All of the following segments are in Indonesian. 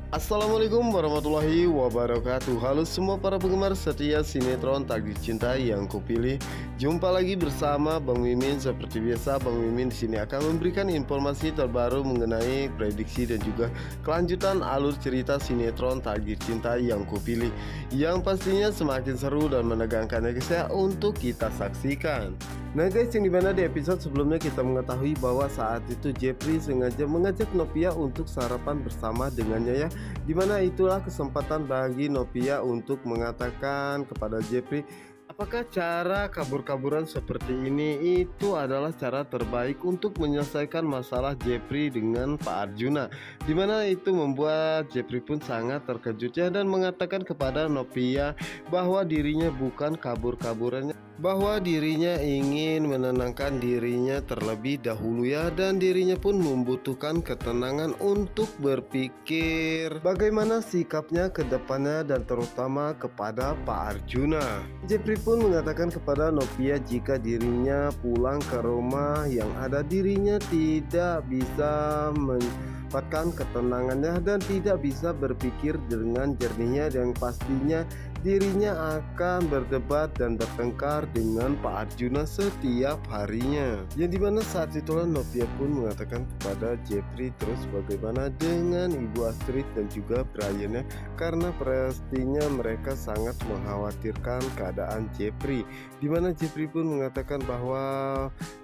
Assalamualaikum warahmatullahi wabarakatuh. Halo semua para penggemar setia sinetron Tak Dicintai Yang Kupilih. Jumpa lagi bersama Bang Mimin. Seperti biasa, Bang Mimin di sini akan memberikan informasi terbaru mengenai prediksi dan juga kelanjutan alur cerita sinetron Tak Dicintai Yang Kupilih, yang pastinya semakin seru dan menegangkan ya guys ya untuk kita saksikan. Nah guys, yang dimana di episode sebelumnya kita mengetahui bahwa saat itu Jepri sengaja mengajak Novia untuk sarapan bersama dengannya ya, dimana itulah kesempatan bagi Novia untuk mengatakan kepada Jepri, apakah cara kabur-kaburan seperti ini itu adalah cara terbaik untuk menyelesaikan masalah Jepri dengan Pak Arjuna. Dimana itu membuat Jepri pun sangat terkejut ya, dan mengatakan kepada Novia bahwa dirinya bukan kabur-kaburannya, bahwa dirinya ingin menenangkan dirinya terlebih dahulu ya, dan dirinya pun membutuhkan ketenangan untuk berpikir bagaimana sikapnya ke depannya dan terutama kepada Pak Arjuna. Jepri pun mengatakan kepada Novia jika dirinya pulang ke rumah yang ada dirinya tidak bisa mendapatkan ketenangannya dan tidak bisa berpikir dengan jernihnya, yang pastinya dirinya akan berdebat dan bertengkar dengan Pak Arjuna setiap harinya. Yang dimana saat itulah Novia pun mengatakan kepada Jepri terus bagaimana dengan Ibu Astrid dan juga Brian, karena pastinya mereka sangat mengkhawatirkan keadaan Jepri. Dimana Jepri pun mengatakan bahwa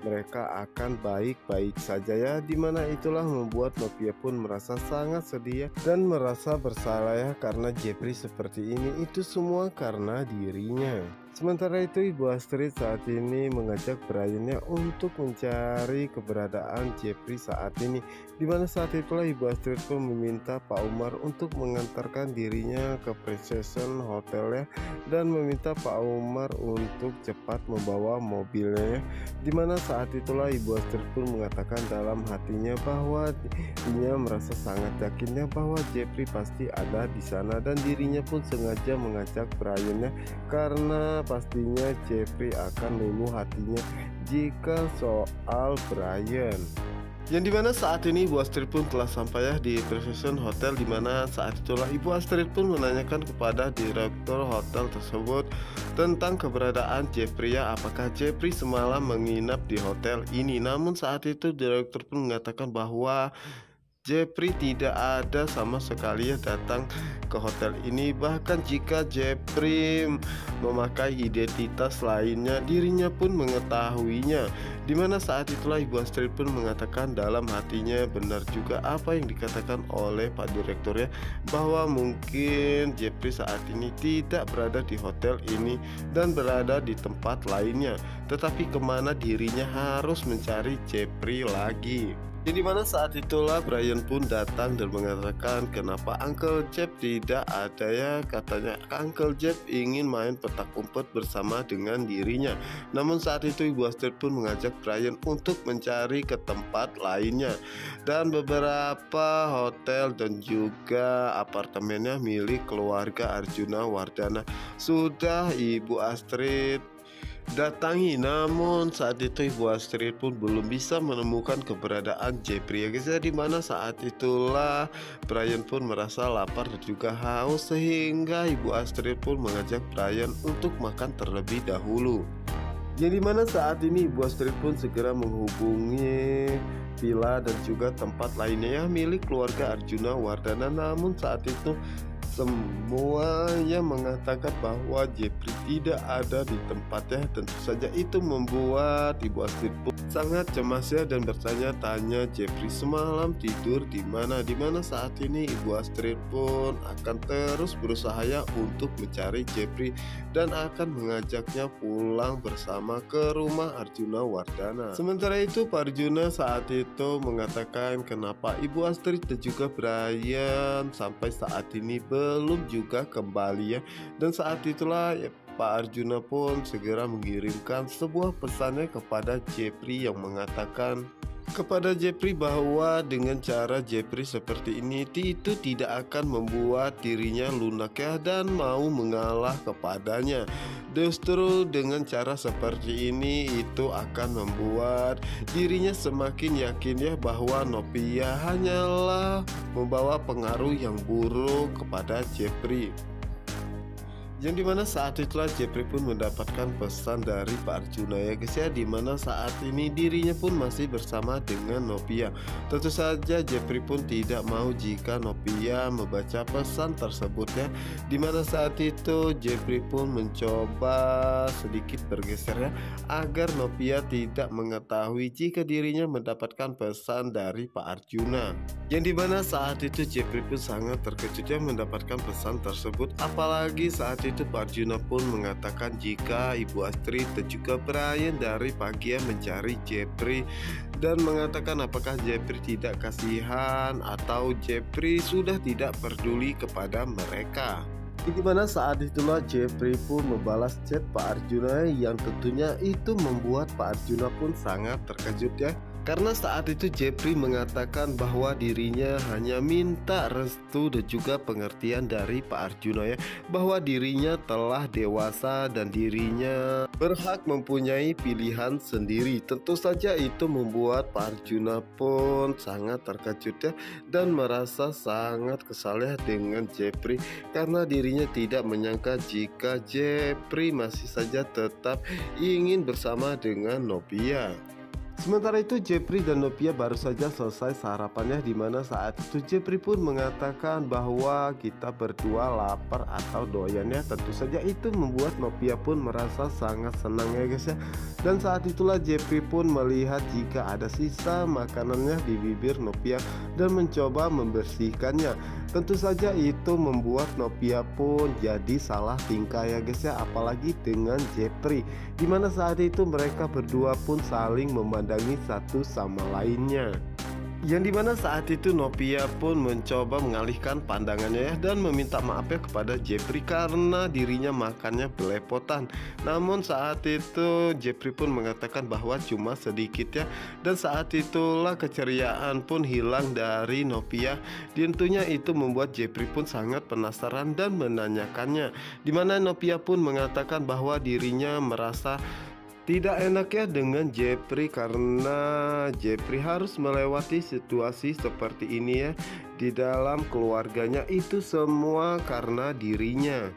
mereka akan baik-baik saja ya, dimana itulah membuat Novia pun merasa sangat sedih dan merasa bersalah ya, karena Jepri seperti ini itu semua karena dirinya. Sementara itu Ibu Astrid saat ini mengajak Brian untuk mencari keberadaan Jepri saat ini, dimana saat itulah Ibu Astrid pun meminta Pak Umar untuk mengantarkan dirinya ke Precision Hotel dan meminta Pak Umar untuk cepat membawa mobilnya, dimana saat itulah Ibu Astrid pun mengatakan dalam hatinya bahwa dirinya merasa sangat yakinnya bahwa Jepri pasti ada di sana, dan dirinya pun sengaja mengajak Brian karena pastinya Jepri akan luluh hatinya jika soal Brian. Yang dimana saat ini Ibu Astrid pun telah sampai ya di Precision Hotel, dimana saat itulah Ibu Astrid pun menanyakan kepada direktur hotel tersebut tentang keberadaan Jepri ya, apakah Jepri semalam menginap di hotel ini. Namun saat itu direktur pun mengatakan bahwa Jepri tidak ada sama sekali ya datang ke hotel ini. Bahkan jika Jepri memakai identitas lainnya, dirinya pun mengetahuinya. Dimana saat itulah Ibu Astrid pun mengatakan dalam hatinya benar juga apa yang dikatakan oleh Pak Direktur ya, bahwa mungkin Jepri saat ini tidak berada di hotel ini dan berada di tempat lainnya, tetapi kemana dirinya harus mencari Jepri lagi. Jadi mana saat itulah Brian pun datang dan mengatakan kenapa Uncle Jeff tidak ada ya, katanya Uncle Jeff ingin main petak umpet bersama dengan dirinya. Namun saat itu Ibu Astrid pun mengajak Brian untuk mencari ke tempat lainnya, dan beberapa hotel dan juga apartemennya milik keluarga Arjuna Wardana sudah Ibu Astrid datangi. Namun saat itu Ibu Astrid pun belum bisa menemukan keberadaan Jepri ya guys ya, dimana saat itulah Brian pun merasa lapar dan juga haus, sehingga Ibu Astrid pun mengajak Brian untuk makan terlebih dahulu. Yang dimana saat ini Ibu Astrid pun segera menghubungi villa dan juga tempat lainnya ya milik keluarga Arjuna Wardana. Namun saat itu semuanya mengatakan bahwa Jepri tidak ada di tempatnya. Tentu saja itu membuat Ibu Astrid pun sangat cemas ya, dan bertanya-tanya Jepri semalam tidur di mana. Dimana saat ini Ibu Astrid pun akan terus berusaha ya untuk mencari Jepri dan akan mengajaknya pulang bersama ke rumah Arjuna Wardana. Sementara itu Pak Arjuna saat itu mengatakan kenapa Ibu Astrid dan juga Brian sampai saat ini belum juga kembali ya, dan saat itulah ya, Pak Arjuna pun segera mengirimkan sebuah pesannya kepada Jepri yang mengatakan kepada Jeffrey bahwa dengan cara Jeffrey seperti ini itu tidak akan membuat dirinya lunak ya dan mau mengalah kepadanya. Justru dengan cara seperti ini itu akan membuat dirinya semakin yakin ya bahwa Nopia hanyalah membawa pengaruh yang buruk kepada Jeffrey. Yang dimana saat itulah Jeffrey pun mendapatkan pesan dari Pak Arjuna ya guys ya, dimana saat ini dirinya pun masih bersama dengan Nopia. Tentu saja Jeffrey pun tidak mau jika Nopia membaca pesan tersebut ya, dimana saat itu Jeffrey pun mencoba sedikit bergeser ya, agar Nopia tidak mengetahui jika dirinya mendapatkan pesan dari Pak Arjuna. Yang dimana saat itu Jeffrey pun sangat terkejut ya mendapatkan pesan tersebut, apalagi saat itu Pak Arjuna pun mengatakan jika Ibu Astrid dan juga Brian dari pagi mencari Jeffrey dan mengatakan apakah Jeffrey tidak kasihan atau Jeffrey sudah tidak peduli kepada mereka. Dimana saat itulah Jeffrey pun membalas chat Pak Arjuna yang tentunya itu membuat Pak Arjuna pun sangat terkejut ya. Karena saat itu Jeffrey mengatakan bahwa dirinya hanya minta restu dan juga pengertian dari Pak Arjuna ya, bahwa dirinya telah dewasa dan dirinya berhak mempunyai pilihan sendiri. Tentu saja itu membuat Pak Arjuna pun sangat terkejut ya dan merasa sangat kesal ya dengan Jeffrey, karena dirinya tidak menyangka jika Jeffrey masih saja tetap ingin bersama dengan Nopia. Sementara itu Jeffrey dan Nopia baru saja selesai sarapannya, dimana saat itu Jeffrey pun mengatakan bahwa kita berdua lapar atau doyan ya. Tentu saja itu membuat Nopia pun merasa sangat senang ya guys ya. Dan saat itulah Jeffrey pun melihat jika ada sisa makanannya di bibir Nopia dan mencoba membersihkannya. Tentu saja itu membuat Nopia pun jadi salah tingkah ya guys ya, apalagi dengan Jeffrey, dimana saat itu mereka berdua pun saling memandangi satu sama lainnya. Yang dimana saat itu Nopia pun mencoba mengalihkan pandangannya ya, dan meminta maaf ya kepada Jeffrey karena dirinya makannya belepotan. Namun saat itu Jeffrey pun mengatakan bahwa cuma sedikit ya, dan saat itulah keceriaan pun hilang dari Nopia. Tentunya itu membuat Jeffrey pun sangat penasaran dan menanyakannya, dimana Nopia pun mengatakan bahwa dirinya merasa tidak enak ya dengan Jeffrey karena Jeffrey harus melewati situasi seperti ini ya di dalam keluarganya, itu semua karena dirinya.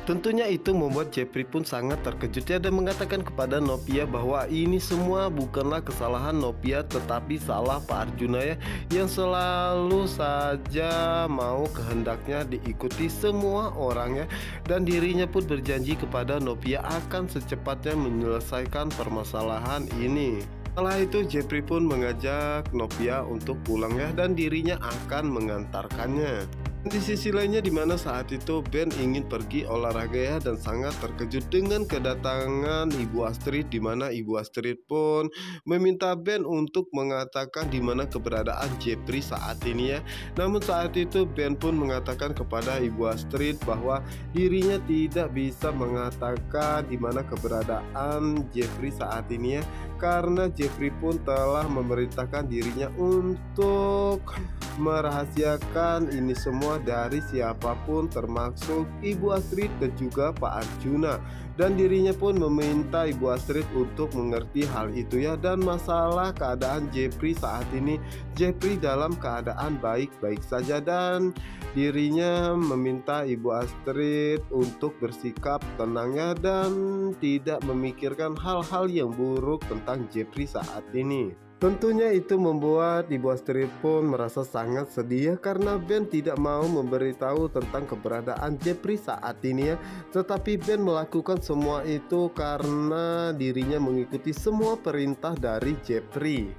Tentunya itu membuat Jeffrey pun sangat terkejut ya dan mengatakan kepada Nopia bahwa ini semua bukanlah kesalahan Nopia tetapi salah Pak Arjuna ya, yang selalu saja mau kehendaknya diikuti semua orang ya, dan dirinya pun berjanji kepada Nopia akan secepatnya menyelesaikan permasalahan ini. Setelah itu Jeffrey pun mengajak Nopia untuk pulang ya, dan dirinya akan mengantarkannya. Di sisi lainnya dimana saat itu Ben ingin pergi olahraga ya, dan sangat terkejut dengan kedatangan Ibu Astrid, dimana Ibu Astrid pun meminta Ben untuk mengatakan dimana keberadaan Jeffrey saat ini ya. Namun saat itu Ben pun mengatakan kepada Ibu Astrid bahwa dirinya tidak bisa mengatakan dimana keberadaan Jeffrey saat ini ya, karena Jeffrey pun telah memerintahkan dirinya untuk merahasiakan ini semua dari siapapun termasuk Ibu Astrid dan juga Pak Arjuna, dan dirinya pun meminta Ibu Astrid untuk mengerti hal itu ya. Dan masalah keadaan Jeffrey saat ini, Jeffrey dalam keadaan baik-baik saja dan dirinya meminta Ibu Astrid untuk bersikap tenangnya dan tidak memikirkan hal-hal yang buruk tentang Jeffrey saat ini. Tentunya itu membuat Ibu Astrid pun merasa sangat sedih ya, karena Ben tidak mau memberitahu tentang keberadaan Jeffrey saat ini ya. Tetapi Ben melakukan semua itu karena dirinya mengikuti semua perintah dari Jeffrey.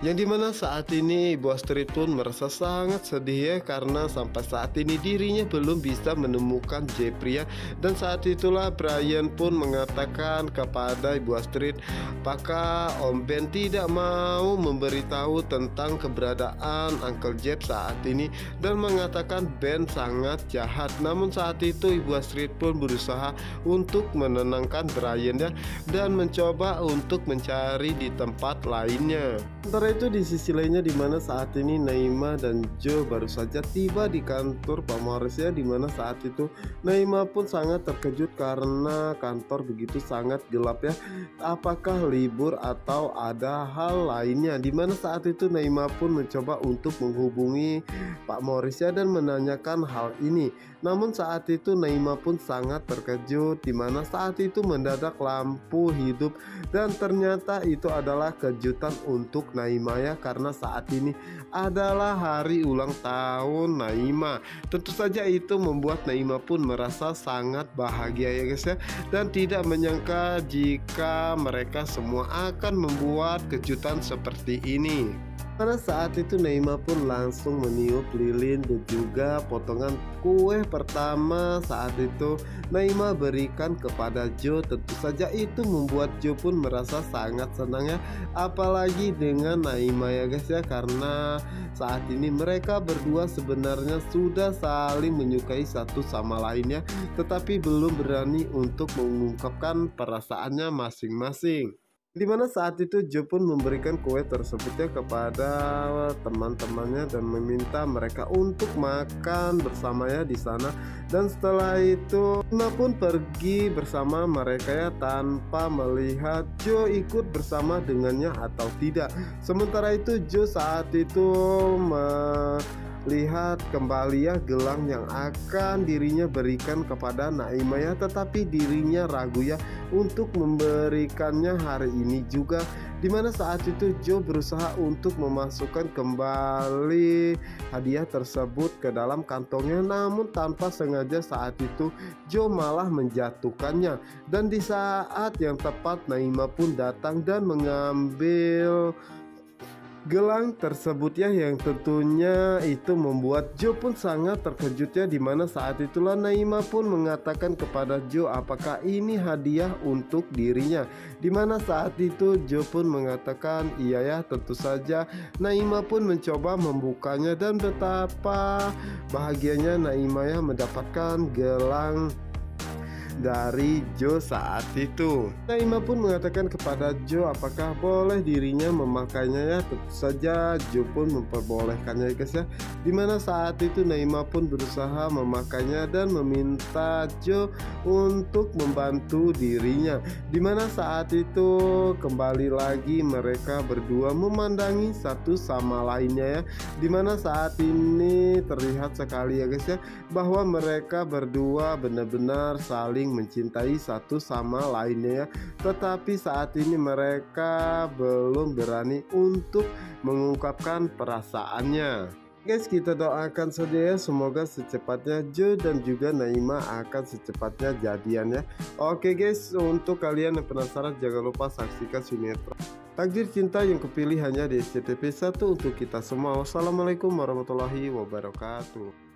Yang dimana saat ini Ibu Astrid pun merasa sangat sedih ya, karena sampai saat ini dirinya belum bisa menemukan Jepri ya. Dan saat itulah Brian pun mengatakan kepada Ibu Astrid, apakah Om Ben tidak mau memberitahu tentang keberadaan Uncle Jeff saat ini, dan mengatakan Ben sangat jahat. Namun saat itu Ibu Astrid pun berusaha untuk menenangkan Brian ya, dan mencoba untuk mencari di tempat lainnya. Sementara itu di sisi lainnya, dimana saat ini Naima dan Joe baru saja tiba di kantor Pak Morris ya, dimana saat itu Naima pun sangat terkejut karena kantor begitu sangat gelap ya. Apakah libur atau ada hal lainnya? Dimana saat itu Naima pun mencoba untuk menghubungi Pak Morris ya, dan menanyakan hal ini. Namun saat itu Naima pun sangat terkejut, dimana saat itu mendadak lampu hidup, dan ternyata itu adalah kejutan untuk Naima ya, karena saat ini adalah hari ulang tahun Naima. Tentu saja itu membuat Naima pun merasa sangat bahagia ya guys ya, dan tidak menyangka jika mereka semua akan membuat kejutan seperti ini. Pada saat itu Naima pun langsung meniup lilin dan juga potongan kue pertama saat itu Naima berikan kepada Joe. Tentu saja itu membuat Joe pun merasa sangat senang ya, apalagi dengan Naima ya guys ya, karena saat ini mereka berdua sebenarnya sudah saling menyukai satu sama lainnya, tetapi belum berani untuk mengungkapkan perasaannya masing-masing. Dimana saat itu Joe pun memberikan kue tersebutnya kepada teman-temannya dan meminta mereka untuk makan bersamanya di sana. Dan setelah itu Luna pun pergi bersama mereka ya, tanpa melihat Joe ikut bersama dengannya atau tidak. Sementara itu Joe saat itu lihat kembali ya gelang yang akan dirinya berikan kepada Naima ya, tetapi dirinya ragu ya untuk memberikannya hari ini juga. Dimana saat itu Joe berusaha untuk memasukkan kembali hadiah tersebut ke dalam kantongnya, namun tanpa sengaja saat itu Joe malah menjatuhkannya. Dan di saat yang tepat Naima pun datang dan mengambil gelang tersebut ya, yang tentunya itu membuat Joe pun sangat terkejut ya. Dimana saat itulah Naima pun mengatakan kepada Joe apakah ini hadiah untuk dirinya. Dimana saat itu Joe pun mengatakan iya ya, tentu saja. Naima pun mencoba membukanya, dan betapa bahagianya Naima ya mendapatkan gelang dari Joe saat itu. Naima pun mengatakan kepada Joe apakah boleh dirinya memakainya ya. Tentu saja Joe pun memperbolehkannya ya guys ya. Dimana saat itu Naima pun berusaha memakainya dan meminta Joe untuk membantu dirinya. Dimana saat itu kembali lagi mereka berdua memandangi satu sama lainnya ya. Dimana saat ini terlihat sekali ya guys ya, bahwa mereka berdua benar-benar saling mencintai satu sama lainnya ya. Tetapi saat ini mereka belum berani untuk mengungkapkan perasaannya. Guys, kita doakan saja ya, semoga secepatnya Joe dan juga Naima akan secepatnya jadian ya. Oke guys, untuk kalian yang penasaran jangan lupa saksikan sinetron Takdir Cinta yang kupilih hanya di SCTV 1 untuk kita semua. Wassalamualaikum warahmatullahi wabarakatuh.